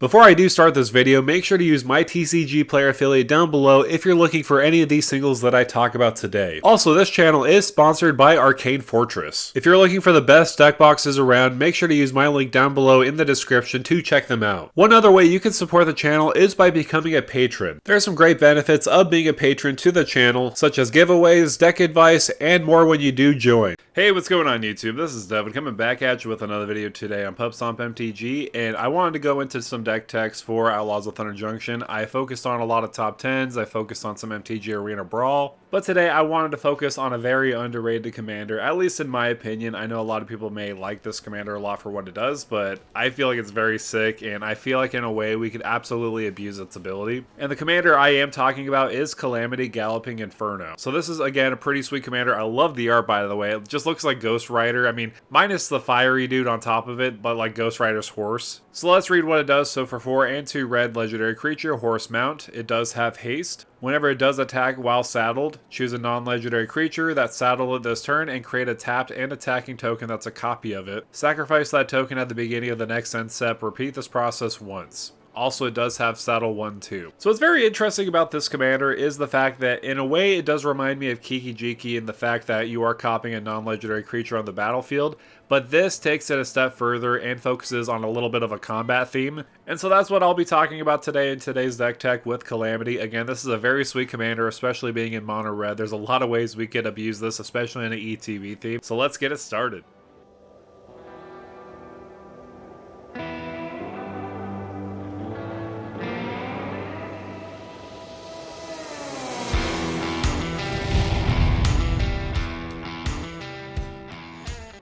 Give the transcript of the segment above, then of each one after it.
Before I do start this video, make sure to use my TCG player affiliate down below if you're looking for any of these singles that I talk about today. Also, this channel is sponsored by Arcane Fortress. If you're looking for the best deck boxes around, make sure to use my link down below in the description to check them out. One other way you can support the channel is by becoming a patron. There are some great benefits of being a patron to the channel, such as giveaways, deck advice, and more when you do join. Hey, what's going on YouTube? This is Devin coming back at you with another video today on PubStomp MTG, and I wanted to go into some deck techs for Outlaws of Thunder Junction. I focused on a lot of top 10s, I focused on some MTG Arena Brawl, but today I wanted to focus on a very underrated commander, at least in my opinion. I know a lot of people may like this commander a lot for what it does, but I feel like it's very sick, and I feel like in a way we could absolutely abuse its ability. And the commander I am talking about is Calamity, Galloping Inferno. So this is, again, a pretty sweet commander. I love the art, by the way. It just looks like Ghost Rider. I mean, minus the fiery dude on top of it, but like Ghost Rider's horse. So let's read what it does. So for 4 and 2 red legendary creature, horse mount, it does have haste. Whenever it does attack while saddled, choose a non-legendary creature that's saddled at this turn and create a tapped and attacking token that's a copy of it. Sacrifice that token at the beginning of the next end step. Repeat this process once. Also, it does have Saddle 1-2. So what's very interesting about this commander is the fact that, in a way, it does remind me of Kiki Jiki in the fact that you are copying a non-legendary creature on the battlefield, but this takes it a step further and focuses on a little bit of a combat theme. And so that's what I'll be talking about today in today's deck tech with Calamity. Again, this is a very sweet commander, especially being in mono red. There's a lot of ways we could abuse this, especially in an ETB theme. So let's get it started.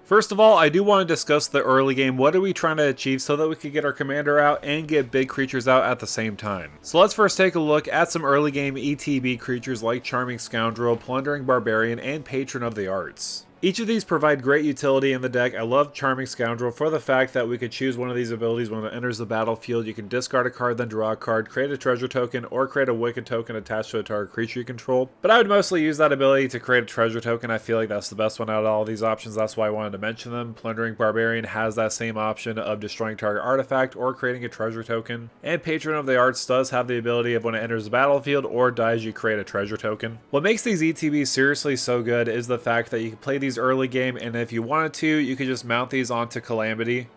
First of all, I do want to discuss the early game. What are we trying to achieve so that we could get our commander out and get big creatures out at the same time? So let's first take a look at some early game ETB creatures like Charming Scoundrel, Plundering Barbarian, and Patron of the Arts. Each of these provide great utility in the deck. I love Charming Scoundrel for the fact that we could choose one of these abilities when it enters the battlefield. You can discard a card, then draw a card, create a treasure token, or create a wicked token attached to a target creature you control. But I would mostly use that ability to create a treasure token. I feel like that's the best one out of all these options. That's why I wanted to mention them. Plundering Barbarian has that same option of destroying target artifact or creating a treasure token. And Patron of the Arts does have the ability of when it enters the battlefield or dies, you create a treasure token. What makes these ETBs seriously so good is the fact that you can play these early game, and if you wanted to, you could just mount these onto Calamity,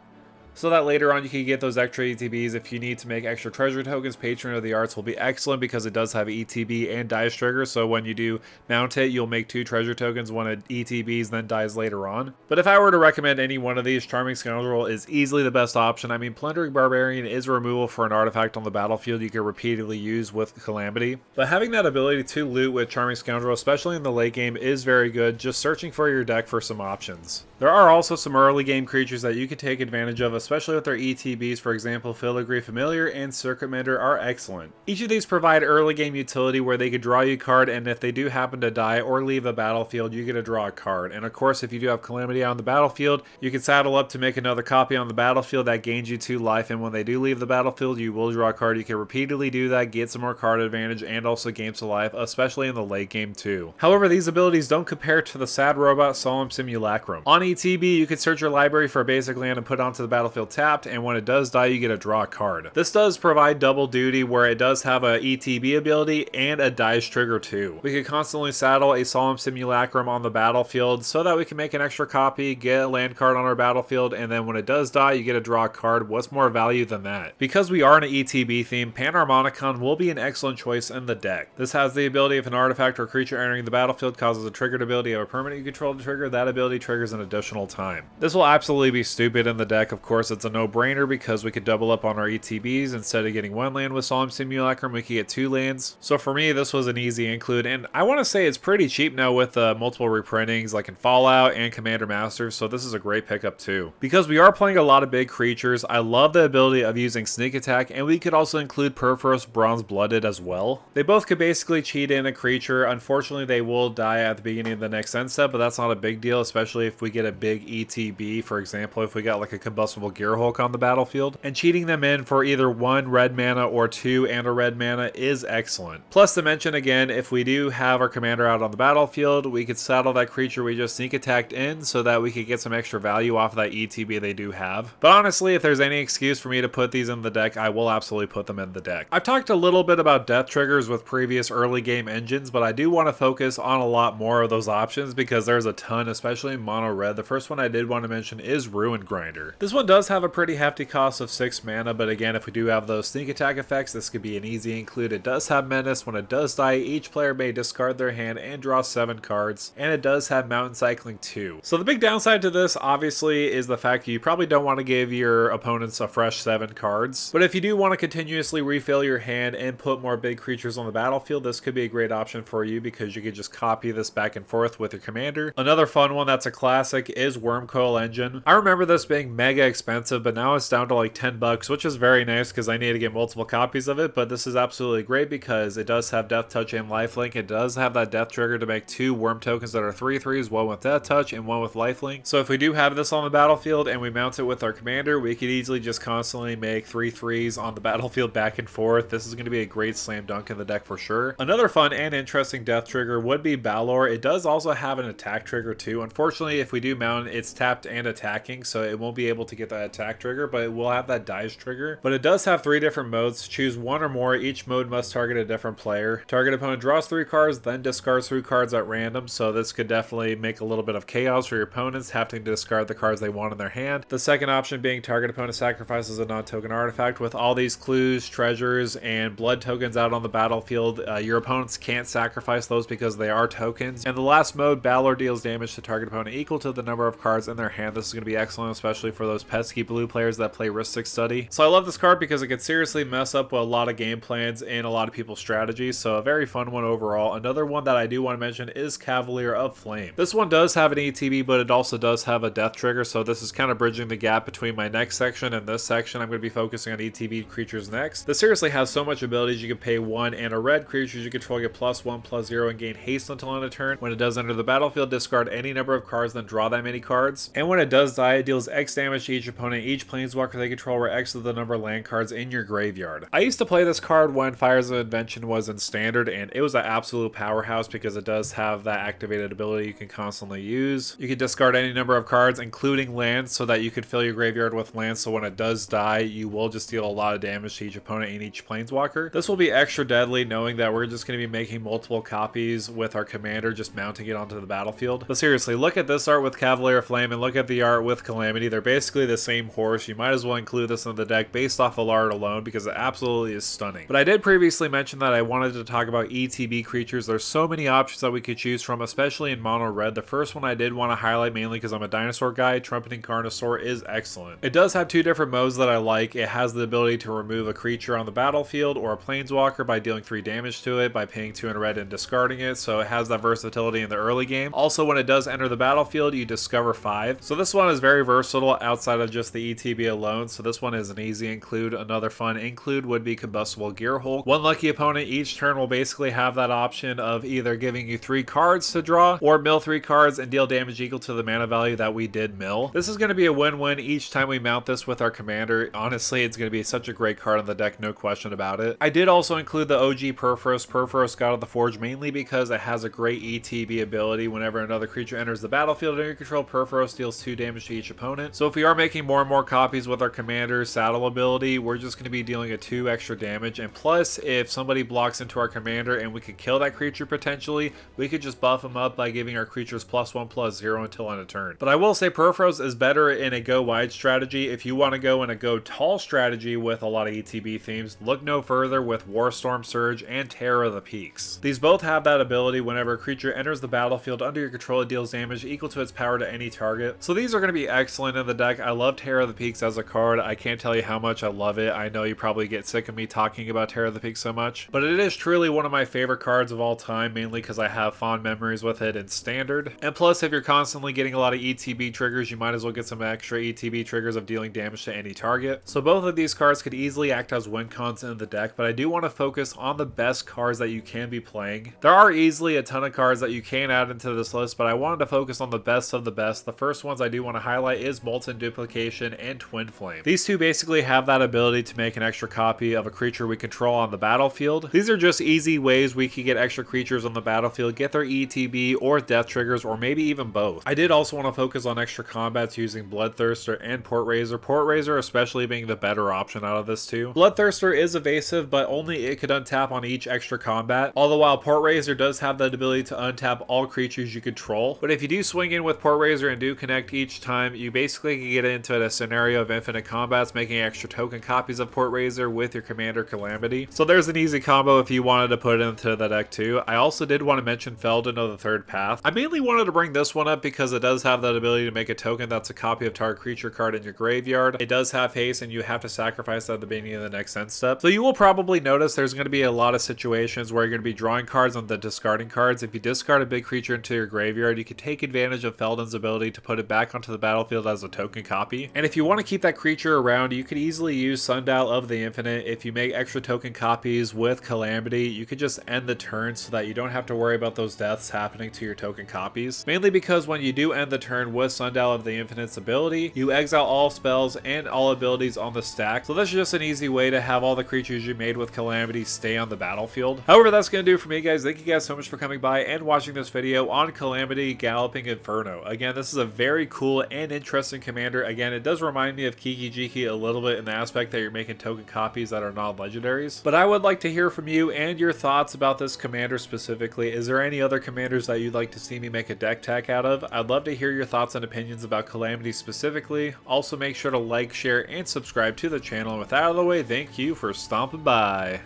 so that later on you can get those extra ETBs. If you need to make extra treasure tokens, Patron of the Arts will be excellent because it does have ETB and dice trigger, so when you do mount it, you'll make 2 treasure tokens, one at ETBs, then dies later on. But if I were to recommend any one of these, Charming Scoundrel is easily the best option. I mean, Plundering Barbarian is removal for an artifact on the battlefield you can repeatedly use with Calamity, but having that ability to loot with Charming Scoundrel, especially in the late game, is very good, just searching for your deck for some options. There are also some early game creatures that you can take advantage of, especially with their ETBs. For example, Filigree Familiar and Circuit Mender are excellent. Each of these provide early game utility where they could draw you a card, and if they do happen to die or leave the battlefield, you get to draw a card. And of course, if you do have Calamity on the battlefield, you can saddle up to make another copy on the battlefield that gains you 2 life, and when they do leave the battlefield, you will draw a card. You can repeatedly do that, get some more card advantage, and also gain some life, especially in the late game too. However, these abilities don't compare to the Sad Robot Solemn Simulacrum. On ETB, you can search your library for a basic land and put it onto the battlefield tapped, and when it does die, you get to draw a card. This does provide double duty where it does have a ETB ability and a dice trigger too. We could constantly saddle a Solemn Simulacrum on the battlefield so that we can make an extra copy, get a land card on our battlefield, and then when it does die, you get to draw a card. What's more value than that? Because we are in an ETB theme, Panharmonicon will be an excellent choice in the deck. This has the ability if an artifact or creature entering the battlefield causes a triggered ability of a permanent you control to trigger, that ability triggers an additional time. This will absolutely be stupid in the deck. Of course, it's a no-brainer because we could double up on our ETBs. Instead of getting 1 land with Solemn Simulacrum, we could get 2 lands. So for me, this was an easy include, and I want to say it's pretty cheap now with multiple reprintings like in Fallout and Commander Masters, so this is a great pickup too. Because we are playing a lot of big creatures, I love the ability of using Sneak Attack, and we could also include Perforos Bronze Blooded as well. They both could basically cheat in a creature. Unfortunately, they will die at the beginning of the next end step, but that's not a big deal, especially if we get a big ETB. For example, if we got like a Combustible Gearhulk on the battlefield, and cheating them in for either 1 red mana or 2 and a red mana is excellent. Plus to mention again, if we do have our commander out on the battlefield, we could saddle that creature we just sneak attacked in so that we could get some extra value off of that ETB they do have. But honestly, if there's any excuse for me to put these in the deck, I will absolutely put them in the deck. I've talked a little bit about death triggers with previous early game engines, but I do want to focus on a lot more of those options because there's a ton, especially in mono red. The first one I did want to mention is Ruin Grinder. This one does have a pretty hefty cost of 6 mana, but again, if we do have those sneak attack effects, this could be an easy include. It does have Menace. When it does die, each player may discard their hand and draw 7 cards, and it does have Mountain Cycling too. So the big downside to this obviously is the fact you probably don't want to give your opponents a fresh 7 cards, but if you do want to continuously refill your hand and put more big creatures on the battlefield, this could be a great option for you because you could just copy this back and forth with your commander. Another fun one that's a classic is Wormcoil Engine. I remember this being mega expensive, but now it's down to like 10 bucks, which is very nice because I need to get multiple copies of it, but this is absolutely great because it does have Death Touch and Lifelink. It does have that death trigger to make 2 worm tokens that are 3/3s, one with Death Touch and one with Lifelink. So if we do have this on the battlefield and we mount it with our commander, we could easily just constantly make 3/3s on the battlefield back and forth. This is going to be a great slam dunk in the deck for sure. Another fun and interesting death trigger would be Balor. It does also have an attack trigger too. Unfortunately, if we do mount, it's tapped and attacking, so it won't be able to get that attack trigger, but it will have that dice trigger. But it does have 3 different modes. Choose 1 or more. Each mode must target a different player. Target opponent draws 3 cards, then discards 3 cards at random, so this could definitely make a little bit of chaos for your opponents having to discard the cards they want in their hand. The second option being target opponent sacrifices a non-token artifact. With all these clues, treasures, and blood tokens out on the battlefield, your opponents can't sacrifice those because they are tokens. And the last mode, Balor deals damage to target opponent equal to the number of cards in their hand. This is going to be excellent, especially for those pesky blue players that play Rhystic Study. So I love this card because it could seriously mess up a lot of game plans and a lot of people's strategies, so a very fun one overall. Another one that I do want to mention is Cavalier of Flame. This one does have an ETB, but it also does have a death trigger, so this is kind of bridging the gap between my next section and this section. I'm going to be focusing on ETB creatures next. This seriously has so much abilities. You can pay 1 and a red. Creatures you control get +1/+0 and gain haste until end of turn. When it does enter the battlefield, discard any number of cards, then draw that many cards. And when it does die, it deals X damage to each opponent, each planeswalker they control, where X is the number of land cards in your graveyard. I used to play this card when Fires of Invention was in standard, and it was an absolute powerhouse because it does have that activated ability you can constantly use. You can discard any number of cards, including lands, so that you could fill your graveyard with lands, so when it does die, you will just deal a lot of damage to each opponent and each planeswalker. This will be extra deadly knowing that we're just going to be making multiple copies with our commander, just mounting it onto the battlefield. But seriously, look at this art with Cavalier of Flame and look at the art with Calamity. They're basically the same horse. You might as well include this in the deck based off of art alone because it absolutely is stunning. But I did previously mention that I wanted to talk about ETB creatures. There's so many options that we could choose from, especially in mono red. The first one I did want to highlight mainly because I'm a dinosaur guy. Trumpeting Carnosaur is excellent. It does have 2 different modes that I like. It has the ability to remove a creature on the battlefield or a planeswalker by dealing 3 damage to it by paying 2 in red and discarding it, so it has that versatility in the early game. Also, when it does enter the battlefield, you discover 5. So this one is very versatile outside of just the ETB alone, so this one is an easy include. Another fun include would be Combustible Gearhulk. One lucky opponent each turn will basically have that option of either giving you 3 cards to draw or mill 3 cards and deal damage equal to the mana value that we did mill. This is going to be a win-win each time we mount this with our commander. Honestly, it's going to be such a great card on the deck, no question about it. I did also include the OG Perforos God of the Forge mainly because it has a great ETB ability. Whenever another creature enters the battlefield under your control, Perforos deals 2 damage to each opponent. So if we are making more and more copies with our commander's saddle ability, we're just going to be dealing a 2 extra damage. And plus, if somebody blocks into our commander and we could kill that creature potentially, we could just buff them up by giving our creatures +1/+0 until end of turn. But I will say Perforos is better in a go wide strategy. If you want to go in a go tall strategy with a lot of ETB themes, look no further with Warstorm Surge and Terror of the Peaks. These both have that ability. Whenever a creature enters the battlefield under your control, it deals damage equal to its power to any target. So these are going to be excellent in the deck. I love Terror of the Peaks as a card. I can't tell you how much I love it. I know you probably get sick of me talking about Terror of the Peaks so much, but it is truly one of my favorite cards of all time, mainly because I have fond memories with it in standard. And plus, if you're constantly getting a lot of ETB triggers, you might as well get some extra ETB triggers of dealing damage to any target. So both of these cards could easily act as win cons in the deck, but I do want to focus on the best cards that you can be playing. There are easily a ton of cards that you can add into this list, but I wanted to focus on the best of the best. The first ones I do want to highlight is Molten Duplicate Replication, and Twin Flame. These two basically have that ability to make an extra copy of a creature we control on the battlefield. These are just easy ways we can get extra creatures on the battlefield, get their ETB or death triggers, or maybe even both. I did also want to focus on extra combats using Bloodthirster and Portraiser. Portraiser especially being the better option out of this two. Bloodthirster is evasive, but only it could untap on each extra combat, although while Portraiser does have the ability to untap all creatures you control. But if you do swing in with Portraiser and do connect each time, you basically can get into a scenario of infinite combats, making extra token copies of Portraiser with your commander Calamity. So there's an easy combo if you wanted to put it into the deck too. I also did want to mention Feldon of the Third Path. I mainly wanted to bring this one up because it does have that ability to make a token that's a copy of target creature card in your graveyard. It does have haste and you have to sacrifice that at the beginning of the next end step. So you will probably notice there's going to be a lot of situations where you're going to be drawing cards and then discarding cards. If you discard a big creature into your graveyard, you can take advantage of Feldon's ability to put it back onto the battlefield as a token copy. And if you want to keep that creature around, you could easily use Sundial of the Infinite. If you make extra token copies with Calamity, you could just end the turn so that you don't have to worry about those deaths happening to your token copies. Mainly because when you do end the turn with Sundial of the Infinite's ability, you exile all spells and all abilities on the stack. So that's just an easy way to have all the creatures you made with Calamity stay on the battlefield. However, that's going to do it for me, guys. Thank you guys so much for coming by and watching this video on Calamity, Galloping Inferno. Again, this is a very cool and interesting commander. Again, it does remind me of Kiki Jiki a little bit in the aspect that you're making token copies that are non-legendaries. But I would like to hear from you and your thoughts about this commander specifically. Is there any other commanders that you'd like to see me make a deck tech out of? I'd love to hear your thoughts and opinions about Calamity specifically. Also, make sure to like, share, and subscribe to the channel. And with that out of the way, thank you for stomping by.